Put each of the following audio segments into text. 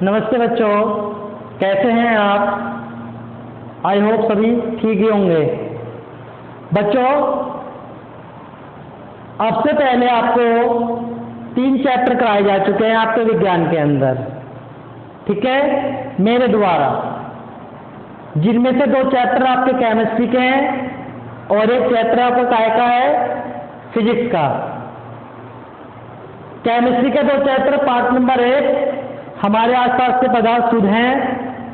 नमस्ते बच्चों, कैसे हैं आप? आई होप सभी ठीक ही होंगे। बच्चों, अब से पहले आपको 3 चैप्टर कराए जा चुके हैं आपके विज्ञान के अंदर, ठीक है, मेरे द्वारा, जिनमें से 2 चैप्टर आपके केमिस्ट्री के हैं और 1 चैप्टर आपका काय का है, फिजिक्स का। केमिस्ट्री के 2 चैप्टर, पार्ट नंबर 1 हमारे आसपास के पदार्थ शुद्ध हैं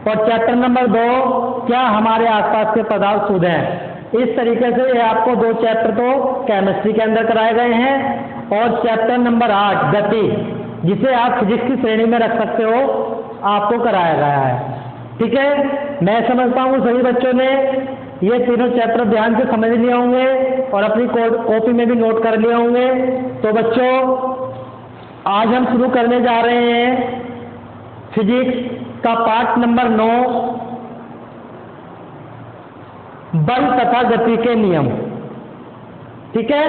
और चैप्टर नंबर 2 क्या हमारे आसपास के पदार्थ शुद्ध हैं। इस तरीके से ये आपको 2 चैप्टर तो केमिस्ट्री के अंदर कराए गए हैं और चैप्टर नंबर 8 गति, जिसे आप फिजिक्स की श्रेणी में रख सकते हो, आपको कराया गया है, ठीक है। मैं समझता हूँ सभी बच्चों ने ये तीनों चैप्टर ध्यान से समझ लिए होंगे और अपनी कॉपी में भी नोट कर लिए होंगे। तो बच्चों, आज हम शुरू करने जा रहे हैं फिजिक्स का पार्ट नंबर 9, बल तथा गति के नियम, ठीक है।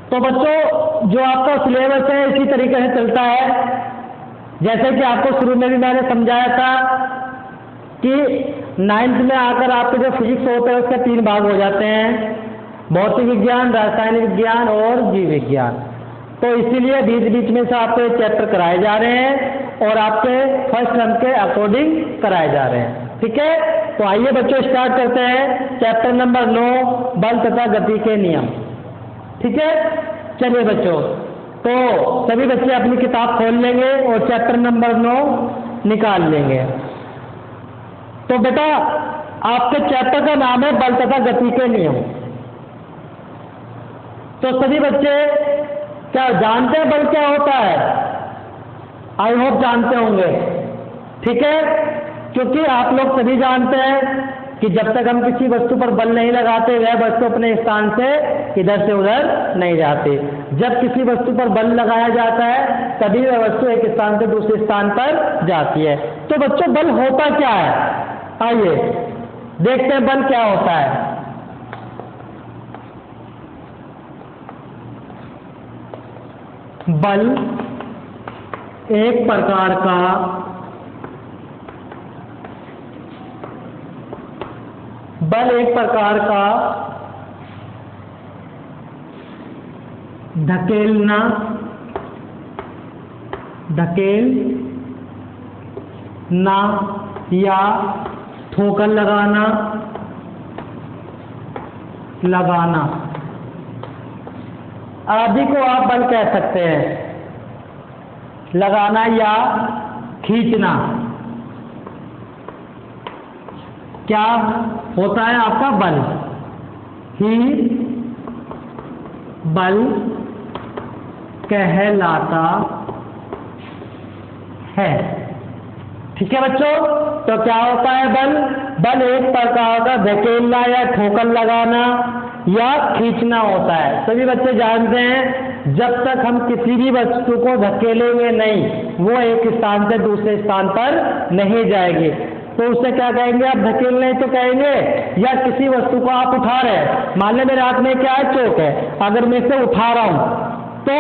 तो बच्चों, जो आपका सिलेबस है इसी तरीके से चलता है, जैसे कि आपको शुरू में भी मैंने समझाया था कि 9th में आकर आपके जो फिजिक्स होते हैं उसके 3 भाग हो जाते हैं, भौतिक विज्ञान, रासायनिक विज्ञान और जीव विज्ञान। तो इसीलिए बीच बीच में से आपको ये चैप्टर कराए जा रहे हैं और आपके फर्स्ट टर्म के अकॉर्डिंग कराए जा रहे हैं, ठीक है। तो आइए बच्चों, स्टार्ट करते हैं चैप्टर नंबर 9, बल तथा गति के नियम, ठीक है। चलिए बच्चों, तो सभी बच्चे अपनी किताब खोल लेंगे और चैप्टर नंबर 9 निकाल लेंगे। तो बेटा, आपके चैप्टर का नाम है बल तथा गति के नियम। तो सभी बच्चे क्या जानते हैं बल क्या होता है? आई होप जानते होंगे, ठीक है, क्योंकि आप लोग सभी जानते हैं कि जब तक हम किसी वस्तु पर बल नहीं लगाते, वह वस्तु अपने स्थान से इधर से उधर नहीं जाती। जब किसी वस्तु पर बल लगाया जाता है तभी वह वस्तु एक स्थान से दूसरे स्थान पर जाती है। तो बच्चों, बल होता क्या है? आइए देखते हैं बल क्या होता है। बल एक प्रकार का धकेलना या ठोकर लगाना आदि को आप बल कह सकते हैं। लगाना या खींचना क्या होता है आपका बल ही बल कहलाता है, ठीक है बच्चों। तो क्या होता है बल? बल एक प्रकार का धकेलना या ठोकर लगाना या खींचना होता है। सभी बच्चे जानते हैं, जब तक हम किसी भी वस्तु को धकेलेंगे नहीं, वो एक स्थान से दूसरे स्थान पर नहीं जाएगी। तो उससे क्या कहेंगे आप? धकेल नहीं तो कहेंगे। या किसी वस्तु को आप उठा रहे हैं, मान लें मेरे हाथ में क्या है, चोक है, अगर मैं इसे उठा रहा हूं तो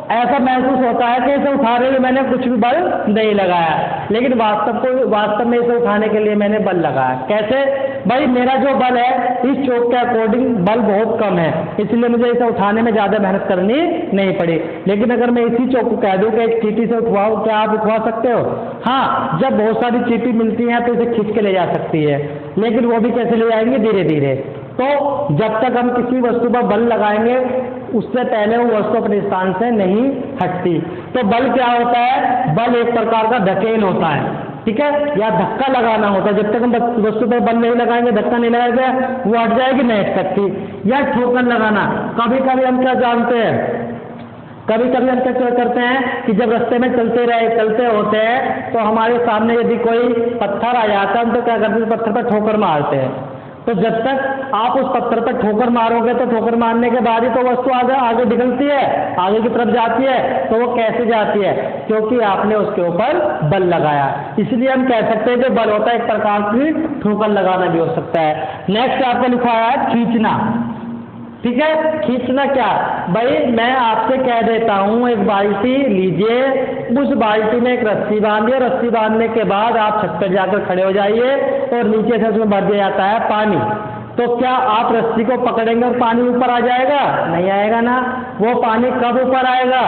ऐसा महसूस होता है कि इसे उठाने में मैंने कुछ भी बल नहीं लगाया, लेकिन वास्तव में इसे उठाने के लिए मैंने बल लगाया। कैसे? भाई, मेरा जो बल है इस चोक के अकॉर्डिंग बल बहुत कम है, इसलिए मुझे इसे उठाने में ज्यादा मेहनत करनी नहीं पड़ी। लेकिन अगर मैं इसी चोक को कह दूं कि एक चींटी से उठवाओ, क्या आप उठवा सकते हो? हाँ, जब बहुत सारी चींटी मिलती हैं तो इसे खींच के ले जा सकती है, लेकिन वो भी कैसे ले जाएंगे? धीरे धीरे। तो जब तक हम किसी वस्तु पर बल लगाएंगे उससे पहले वो वस्तु अपने स्थान से नहीं हटती। तो बल क्या होता है? बल एक प्रकार का धकेल होता है, ठीक है, या धक्का लगाना होता है। जब तक हम वस्तु पर बल नहीं लगाएंगे, धक्का नहीं लगाएंगे, वो हट जाएगी, नहीं हट सकती। या ठोकर लगाना, कभी कभी हम क्या जानते हैं, कभी कभी हम क्या करते हैं कि जब रास्ते में चलते होते हैं तो हमारे सामने यदि कोई पत्थर आ जाता है तो क्या करते हैं? पत्थर पर ठोकर मारते हैं। तो जब तक आप उस पत्थर पर ठोकर मारोगे तो ठोकर मारने के बाद ही तो वस्तु आगे निकलती है, आगे की तरफ जाती है। तो वो कैसे जाती है? क्योंकि आपने उसके ऊपर बल लगाया। इसलिए हम कह सकते हैं कि बल होता है एक प्रकार की ठोकर लगाना भी हो सकता है। नेक्स्ट आपको लिखा है खींचना, ठीक है। खींचना क्या, भाई मैं आपसे कह देता हूँ एक बाल्टी लीजिए, उस बाल्टी में एक रस्सी बांधिए, रस्सी बांधने के बाद आप छत पर जाकर खड़े हो जाइए और नीचे से उसमें भर दिया जाता है पानी। तो क्या आप रस्सी को पकड़ेंगे और पानी ऊपर आ जाएगा? नहीं आएगा ना। वो पानी कब ऊपर आएगा?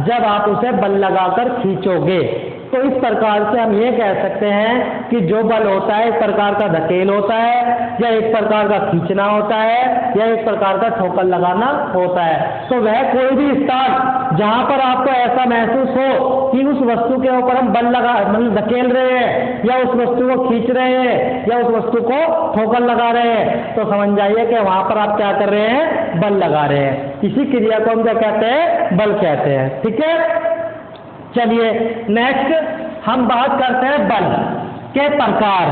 जब आप उसे बल लगाकर खींचोगे। तो इस प्रकार से हम ये कह सकते हैं कि जो बल होता है एक प्रकार का धकेल होता है, या एक प्रकार का खींचना होता है, या एक प्रकार का ठोकर लगाना होता है। तो वह कोई भी स्थान जहां पर आपको ऐसा महसूस हो कि उस वस्तु के ऊपर हम बल लगा मतलब धकेल रहे हैं, या उस वस्तु को खींच रहे हैं, या उस वस्तु को ठोकर लगा रहे हैं, तो समझ जाइए कि वहां पर आप क्या कर रहे हैं? बल लगा रहे हैं। इसी क्रिया को हम क्या कहते हैं? बल कहते हैं। ठीक है। चलिए नेक्स्ट हम बात करते हैं बल के प्रकार।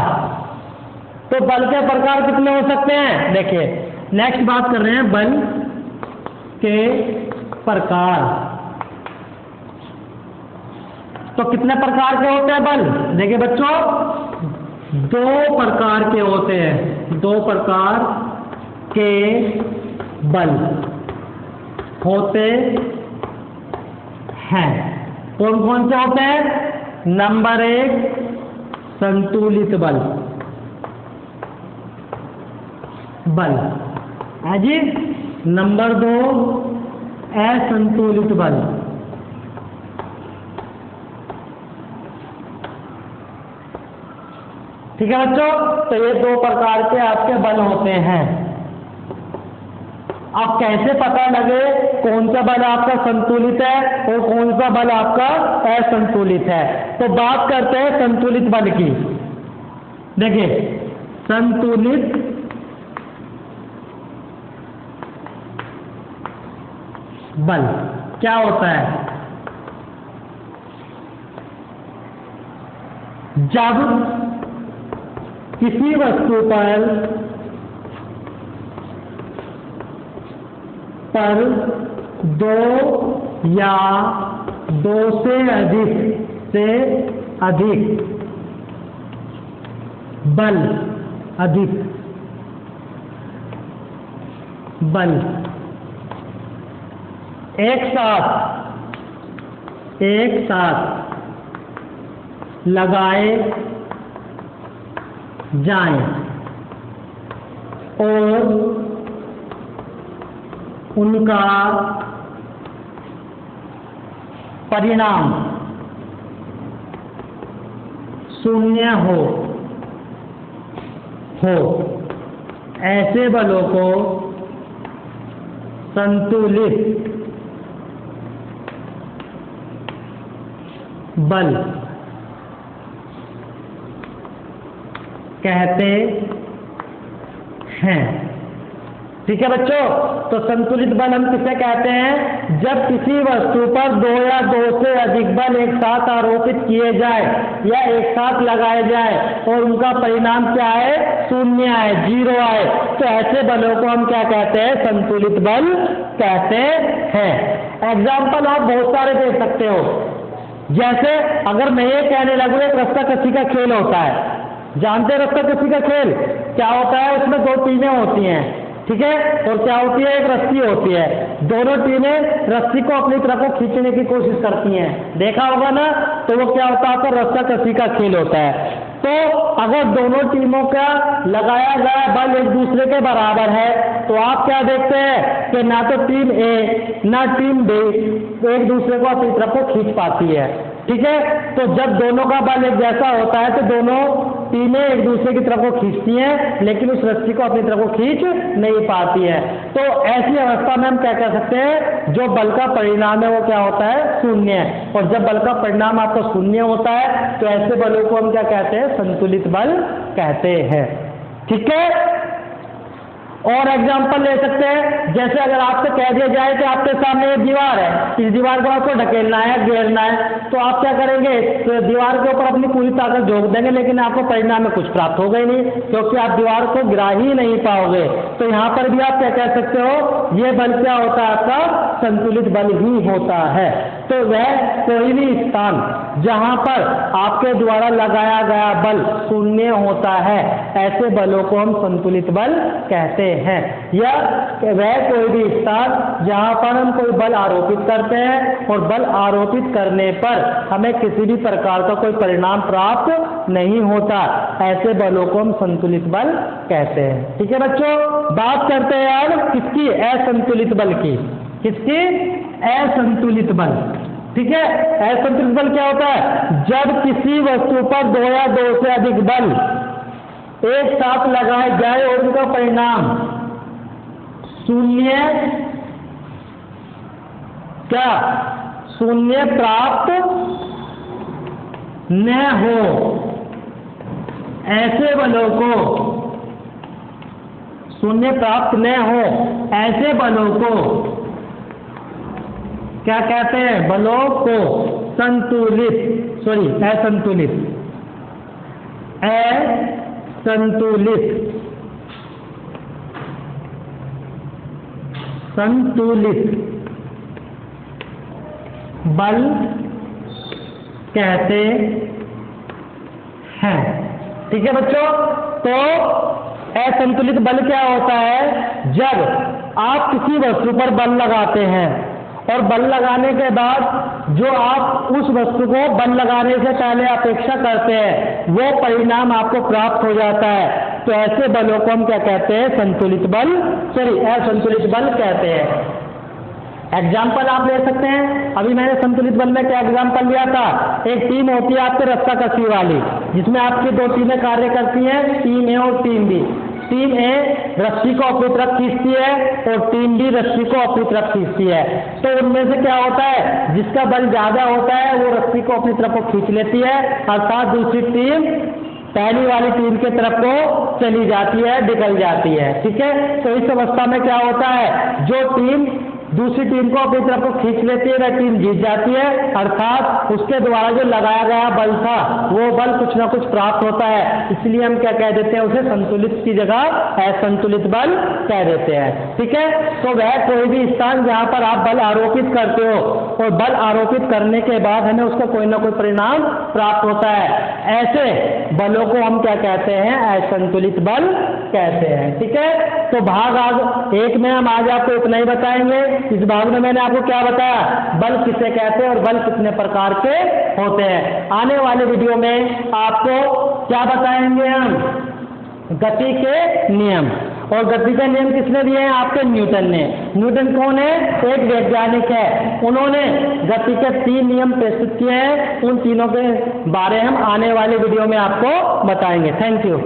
तो बल के प्रकार कितने हो सकते हैं? देखिए नेक्स्ट बात कर रहे हैं बल के प्रकार। तो कितने प्रकार के होते हैं बल? देखिए बच्चों, दो प्रकार के होते हैं, दो प्रकार के बल होते हैं। कौन कौन से होते हैं? नंबर 1 संतुलित बल है जी। नंबर 2 असंतुलित बल। ठीक है बच्चों, तो ये दो प्रकार के आपके बल होते हैं। अब कैसे पता लगे कौन सा बल आपका संतुलित है और कौन सा बल आपका असंतुलित है? तो बात करते हैं संतुलित बल की। देखिए संतुलित बल क्या होता है? जब किसी वस्तु पर दो या दो से अधिक बल एक साथ लगाए जाएं और उनका परिणाम शून्य हो ऐसे बलों को संतुलित बल कहते हैं। ठीक है बच्चों, तो संतुलित बल हम किसे कहते हैं? जब किसी वस्तु पर दो या दो से अधिक बल एक साथ आरोपित किए जाए या एक साथ लगाए जाए और उनका परिणाम क्या है? शून्य आए, 0 आए, तो ऐसे बलों को हम क्या कहते हैं? संतुलित बल कहते हैं। एग्जाम्पल आप बहुत सारे दे सकते हो। जैसे अगर मैं ये कहने लगूं एक रस्सा कसी का खेल होता है, जानते हैं रस्सा कसी का खेल क्या होता है? उसमें 2 टीमें होती हैं, ठीक है, और क्या होती है? एक रस्सी होती है। दोनों टीमें रस्सी को अपनी तरफ को खींचने की कोशिश करती हैं, देखा होगा ना। तो वो क्या होता है? आपका रस्सा कसी का खेल होता है। तो अगर दोनों टीमों का लगाया गया बल एक दूसरे के बराबर है, तो आप क्या देखते हैं कि ना तो टीम ए ना टीम बी एक दूसरे को अपनी तरफ को खींच पाती है। ठीक है, तो जब दोनों का बल एक जैसा होता है तो दोनों टीमें एक दूसरे की तरफ को खींचती हैं, लेकिन उस रस्सी को अपनी तरफ को खींच नहीं पाती है। तो ऐसी अवस्था में हम क्या कह सकते हैं? जो बल का परिणाम है वो क्या होता है? शून्य। और जब बल का परिणाम आपका शून्य होता है तो ऐसे बलों को हम क्या कहते हैं? संतुलित बल कहते हैं। ठीक है, और एग्जाम्पल ले सकते हैं। जैसे अगर आपसे कह दिया जाए कि आपके सामने एक दीवार है, इस दीवार को आपको ढकेलना है, घेरना है, तो आप क्या करेंगे? तो दीवार के ऊपर अपनी पूरी ताकत झोंक देंगे, लेकिन आपको परिणाम में कुछ प्राप्त होगा ही नहीं, क्योंकि आप दीवार को गिरा ही नहीं पाओगे। तो यहाँ पर भी आप क्या कह सकते हो? ये बल क्या होता है? आपका संतुलित बल ही होता है। तो वह कोई भी स्थान जहां पर आपके द्वारा लगाया गया बल शून्य होता है, ऐसे बलों को हम संतुलित बल कहते हैं। या वह कोई भी स्थान जहां पर हम कोई बल आरोपित करते हैं और बल आरोपित करने पर हमें किसी भी प्रकार का कोई परिणाम प्राप्त नहीं होता, ऐसे बलों को हम संतुलित बल कहते हैं। ठीक है बच्चों, बात करते हैं अब किसकी? असंतुलित बल की। किसकी? असंतुलित बल। ठीक है, असंतुलित बल क्या होता है? जब किसी वस्तु पर दो या दो से अधिक बल एक साथ लगाए जाए और उनका परिणाम शून्य क्या? शून्य प्राप्त न हो, ऐसे बलों को शून्य प्राप्त न हो, ऐसे बलों को क्या कहते हैं? बलों को असंतुलित बल कहते हैं। ठीक है बच्चों, तो असंतुलित बल क्या होता है? जब आप किसी वस्तु पर बल लगाते हैं और बल लगाने के बाद जो आप उस वस्तु को बल लगाने से पहले अपेक्षा करते हैं वो परिणाम आपको प्राप्त हो जाता है, तो ऐसे बलों को हम क्या कहते हैं? असंतुलित बल कहते हैं। एग्जाम्पल आप ले सकते हैं। अभी मैंने संतुलित बल में क्या एग्जाम्पल लिया था? एक टीम होती है आपके रस्सा कसी वाली, जिसमें आपकी दो टीमें कार्य करती हैं, टीम ए और टीम बी। टीम ए रस्सी को अपनी तरफ खींचती है और टीम बी रस्सी को अपनी तरफ खींचती है। तो उनमें से क्या होता है? जिसका बल ज्यादा होता है वो रस्सी को अपनी तरफ को खींच लेती है, अर्थात दूसरी टीम पहली वाली टीम के तरफ को चली जाती है, निकल जाती है। ठीक है, तो इस अवस्था में क्या होता है? जो टीम दूसरी टीम को अपनी तरफ को खींच लेती है वह टीम जीत जाती है, अर्थात उसके द्वारा जो लगाया गया बल था वो बल कुछ ना कुछ प्राप्त होता है। इसलिए हम क्या कह देते हैं? उसे संतुलित की जगह असंतुलित बल कह देते हैं। ठीक है, तो वह कोई भी स्थान जहां पर आप बल आरोपित करते हो और बल आरोपित करने के बाद हमें उसका कोई ना कोई परिणाम प्राप्त होता है, ऐसे बलों को हम क्या कहते हैं? असंतुलित बल कहते हैं। ठीक है, तो भाग एक में हम आज आपको इतना ही बताएंगे। इस भाग में मैंने आपको क्या बताया? बल किसे कहते हैं और बल कितने प्रकार के होते हैं। आने वाले वीडियो में आपको क्या बताएंगे? हम गति के नियम। और गति के नियम किसने दिए हैं? आपके न्यूटन ने। न्यूटन कौन है? एक वैज्ञानिक है। उन्होंने गति के 3 नियम प्रस्तुत किए हैं। उन तीनों के बारे हम आने वाले वीडियो में आपको बताएंगे। Thank you.